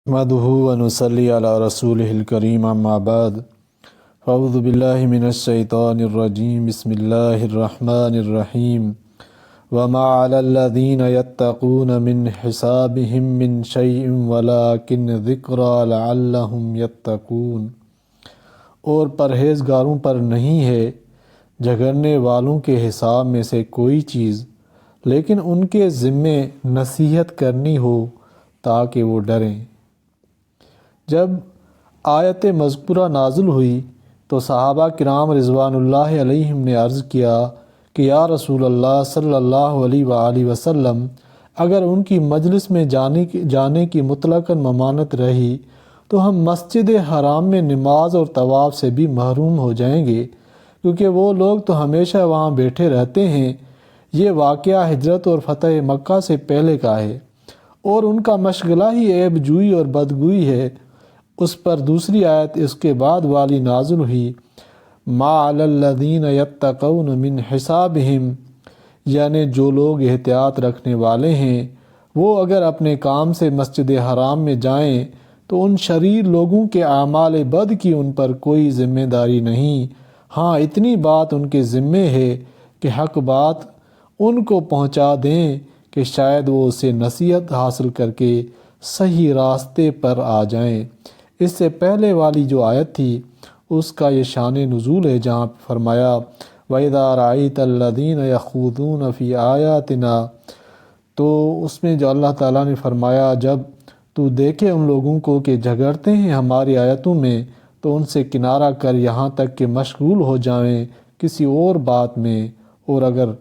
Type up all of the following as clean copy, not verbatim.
نحمدہ ونصلی علی رسولہ الکریم اما بعد فاعوذ باللہ من الشیطان الرجیم بسم اللہ الرحمن الرحیم وما علی الذین یتقون من حسابہم من شیء ولکن ذکری لعلہم یتقون، اور پرہیزگاروں پر نہیں ہے جھگڑنے والوں کے حساب میں سے کوئی چیز، لیکن ان کے ذمے نصیحت کرنی ہو تاکہ وہ ڈریں۔ جب آیت مذکورہ نازل ہوئی تو صحابہ کرام رضوان اللہ علیہم نے عرض کیا کہ یا رسول اللہ صلی اللہ علیہ وآلہ وسلم، اگر ان کی مجلس میں جانے کی مطلقاً ممانعت رہی تو ہم مسجد حرام میں نماز اور طواف سے بھی محروم ہو جائیں گے، کیونکہ وہ لوگ تو ہمیشہ وہاں بیٹھے رہتے ہیں۔ یہ واقعہ ہجرت اور فتح مکہ سے پہلے کا ہے، اور ان کا مشغلہ ہی عیب جوئی اور بدگوئی ہے۔ اس پر دوسری آیت اس کے بعد والی نازل ہوئی، ما علی الذین یتقون من حسابہم، یعنی جو لوگ احتیاط رکھنے والے ہیں وہ اگر اپنے کام سے مسجد حرام میں جائیں تو ان شریر لوگوں کے اعمال بد کی ان پر کوئی ذمہ داری نہیں۔ ہاں، اتنی بات ان کے ذمے ہے کہ حق بات ان کو پہنچا دیں کہ شاید وہ اسے نصیحت حاصل کر کے صحیح راستے پر آ جائیں۔ اس سے پہلے والی جو آیت تھی اس کا یہ شان نزول ہے، جہاں فرمایا وَإِذَا رَأَيْتَ الَّذِينَ يَخُوضُونَ فِي آيَاتِنَا، تو اس میں جو اللہ تعالیٰ نے فرمایا جب تو دیکھے ان لوگوں کو کہ جھگڑتے ہیں ہماری آیتوں میں تو ان سے کنارہ کر یہاں تک کہ مشغول ہو جائیں کسی اور بات میں، اور اگر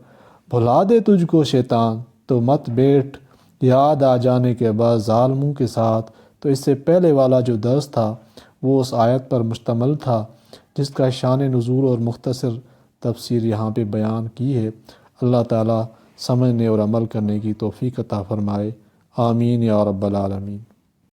بھلا دے تجھ کو شیطان تو مت بیٹھ یاد آ جانے کے بعد ظالموں کے ساتھ۔ تو اس سے پہلے والا جو درس تھا وہ اس آیت پر مشتمل تھا، جس کا شان نزول اور مختصر تفسیر یہاں پہ بیان کی ہے۔ اللہ تعالیٰ سمجھنے اور عمل کرنے کی توفیق عطا فرمائے، آمین یا رب العالمین۔